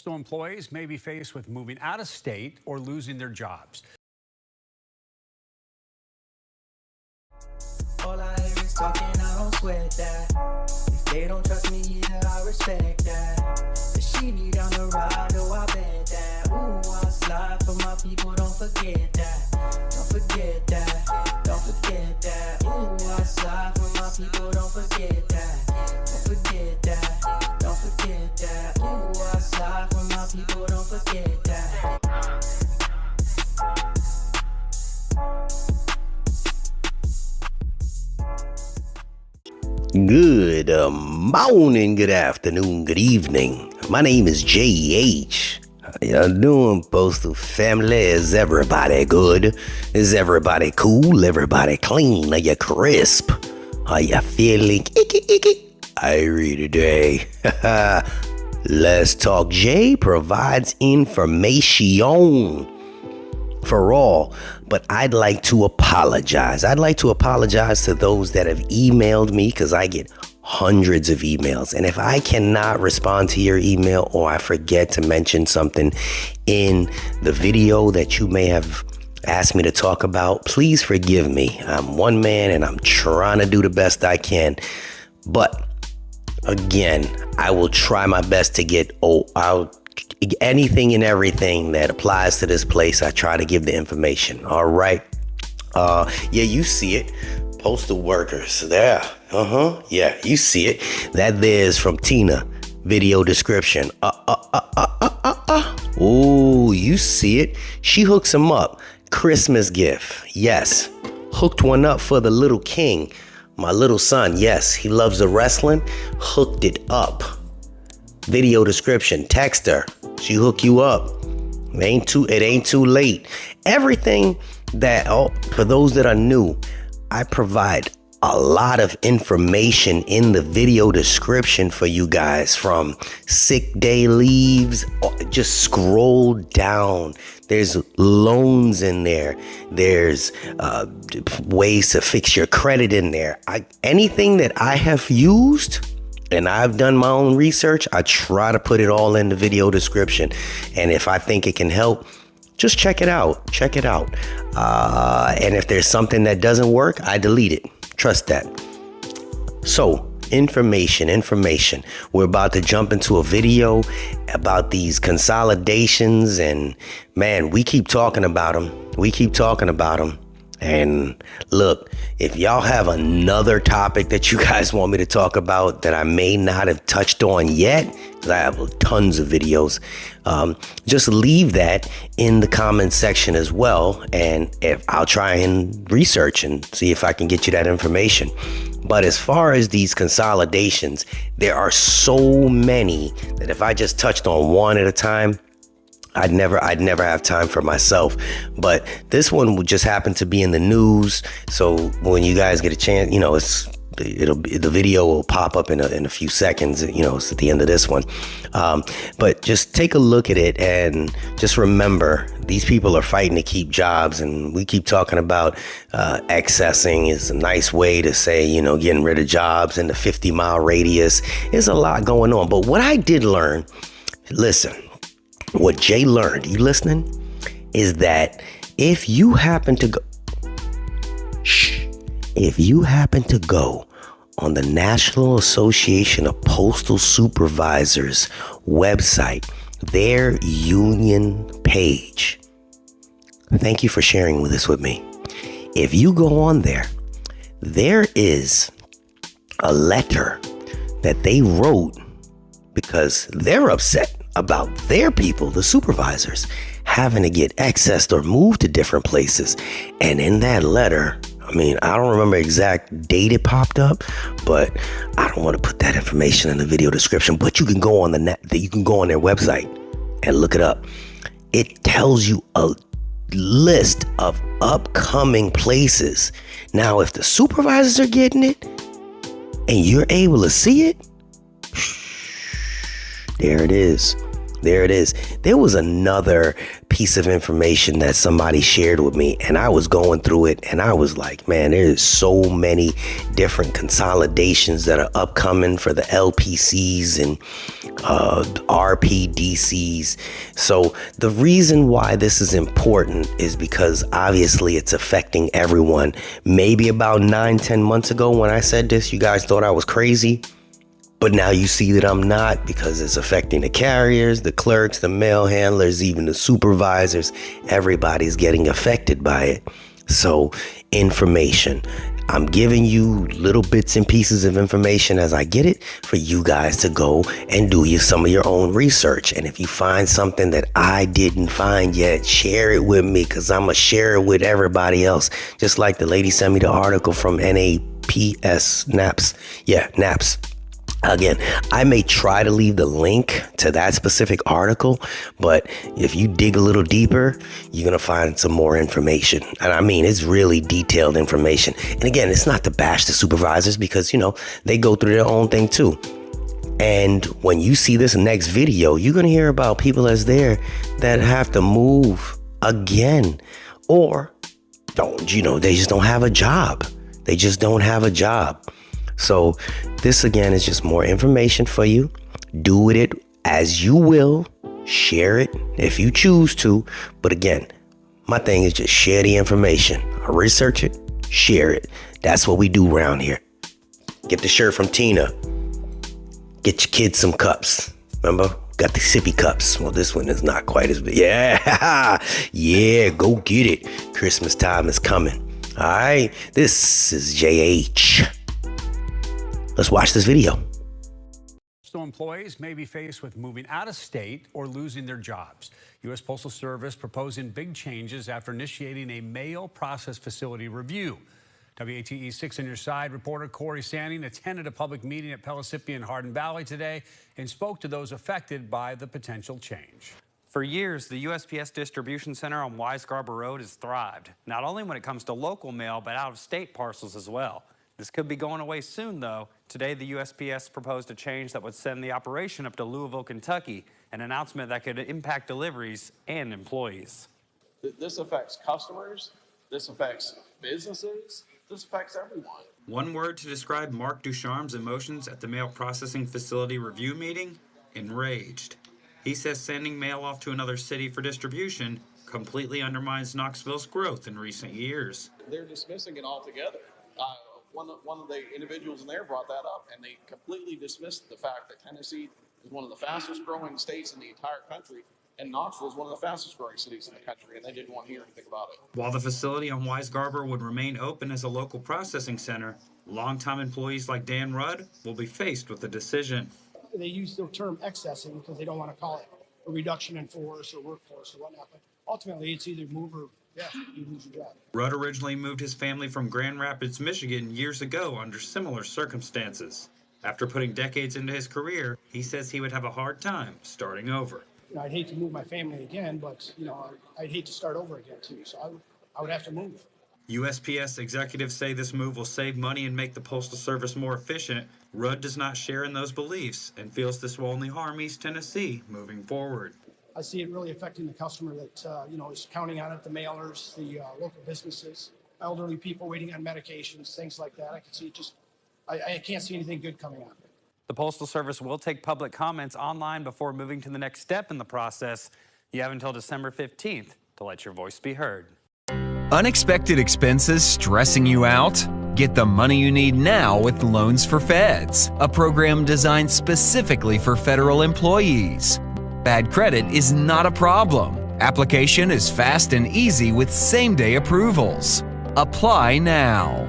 So employees may be faced with moving out of state or losing their jobs. All I hear is talking, I don't sweat that. If they don't trust me, yeah, I respect that. But she need on the ride, oh, I bet that. Ooh, I slide for my people, don't forget that. Don't forget that, don't forget that. Ooh, I slide for my people, don't forget that. Don't forget that, don't forget that. Ooh, I slide for my people, don't forget that. Good morning, good afternoon, good evening. My name is JH. How y'all doing, Postal family? Is everybody good? Is everybody cool? Everybody clean? Are you crisp? Are you feeling icky? Irie today. Let's Talk J provides information for all, but I'd like to apologize. I'd like to apologize to those that have emailed me, because I get hundreds of emails. And if I cannot respond to your email, or I forget to mention something in the video that you may have asked me to talk about, please forgive me. I'm one man and I'm trying to do the best I can. But again, I will try my best to get out anything and everything that applies to this place. I try to give the information. All right. Yeah, you see it. Postal workers there. Yeah, you see it. That there's from Tina. Video description. Oh, you see it. She hooks him up. Christmas gift. Yes. Hooked one up for the little king. My little son. Yes, he loves the wrestling. Hooked it up. Video description. Text her. She hook you up. It ain't too late. Everything that, for those that are new, I provide a lot of information in the video description for you guys, from sick day leaves. Just scroll down. There's loans in there. There's ways to fix your credit in there. Anything that I have used, and I've done my own research, I try to put it all in the video description. And if I think it can help, just check it out. Check it out. And if there's something that doesn't work, I delete it. Trust that. So, information. We're about to jump into a video about these consolidations. And man, we keep talking about them. And look, if y'all have another topic that you guys want me to talk about that I may not have touched on yet, because I have tons of videos, just leave that in the comment section as well. And I'll try and research and see if I can get you that information. But as far as these consolidations, there are so many that if I just touched on one at a time, I'd never have time for myself. But this one would just happen to be in the news. So when you guys get a chance, the video will pop up in a few seconds. It's at the end of this one. But just take a look at it and just remember, these people are fighting to keep jobs, and we keep talking about accessing is a nice way to say, getting rid of jobs in the 50-mile radius. There's a lot going on. But what I did learn, listen. What Jay learned, you listening, is that if you happen to go on the National Association of Postal Supervisors website, their union page, thank you for sharing this with me. If you go on there, there is a letter that they wrote because they're upset about their people, the supervisors, having to get accessed or moved to different places. And in that letter, I don't remember exact date it popped up, but I don't want to put that information in the video description. But you can go on you can go on their website and look it up. It tells you a list of upcoming places. Now, if the supervisors are getting it and you're able to see it, there it is. There was another piece of information that somebody shared with me, and I was going through it, and I was like, man, there's so many different consolidations that are upcoming for the LPCs, and RPDCs. So the reason why this is important is because obviously it's affecting everyone. Maybe about 9-10 months ago when I said this, you guys thought I was crazy. But now you see that I'm not, because it's affecting the carriers, the clerks, the mail handlers, even the supervisors. Everybody's getting affected by it. So information. I'm giving you little bits and pieces of information as I get it for you guys to go and do some of your own research. And if you find something that I didn't find yet, share it with me, because I'm going to share it with everybody else. Just like the lady sent me the article from NAPS. Yeah, NAPS. Again, I may try to leave the link to that specific article, but if you dig a little deeper, you're going to find some more information. And I mean, it's really detailed information. And again, it's not to bash the supervisors, because, they go through their own thing too. And when you see this next video, you're going to hear about people that's there that have to move again, or they just don't have a job. They just don't have a job. So this again is just more information for you. Do with it as you will. Share it if you choose to. But again, my thing is just share the information. Research it, share it. That's what we do around here. Get the shirt from Tina. Get your kids some cups. Remember? Got the sippy cups. Well, this one is not quite as big. Yeah. Yeah, go get it. Christmas time is coming. All right. This is JH. Let's watch this video. Postal employees may be faced with moving out of state or losing their jobs. U.S. Postal Service proposing big changes after initiating a mail process facility review. WATE 6 on your side reporter Corey Sanning attended a public meeting at Pellissippi and Hardin Valley today and spoke to those affected by the potential change. For years, the USPS Distribution Center on Wise Garber Road has thrived, not only when it comes to local mail, but out-of-state parcels as well. This could be going away soon, though. Today, the USPS proposed a change that would send the operation up to Louisville, Kentucky, an announcement that could impact deliveries and employees. This affects customers, this affects businesses, this affects everyone. One word to describe Mark Ducharme's emotions at the mail processing facility review meeting: enraged. He says sending mail off to another city for distribution completely undermines Knoxville's growth in recent years. They're dismissing it altogether. One of the individuals in there brought that up, and they completely dismissed the fact that Tennessee is one of the fastest growing states in the entire country, and Knoxville is one of the fastest growing cities in the country, and they didn't want to hear anything about it. While the facility on Wise Garber would remain open as a local processing center, longtime employees like Dan Rudd will be faced with a decision. They use the term excessing because they don't want to call it a reduction in force or workforce or whatnot, but ultimately it's either move or you lose your job. Rudd originally moved his family from Grand Rapids, Michigan years ago under similar circumstances. After putting decades into his career, he says he would have a hard time starting over. I'd hate to move my family again, but I'd hate to start over again too. So I would have to move. USPS executives say this move will save money and make the Postal Service more efficient. Rudd does not share in those beliefs and feels this will only harm East Tennessee moving forward. I see it really affecting the customer that, is counting on it, the mailers, the local businesses, elderly people waiting on medications, things like that. I can see it I can't see anything good coming out of it. The Postal Service will take public comments online before moving to the next step in the process. You have until December 15th to let your voice be heard. Unexpected expenses stressing you out? Get the money you need now with Loans for Feds, a program designed specifically for federal employees. Bad credit is not a problem. Application is fast and easy with same-day approvals. Apply now.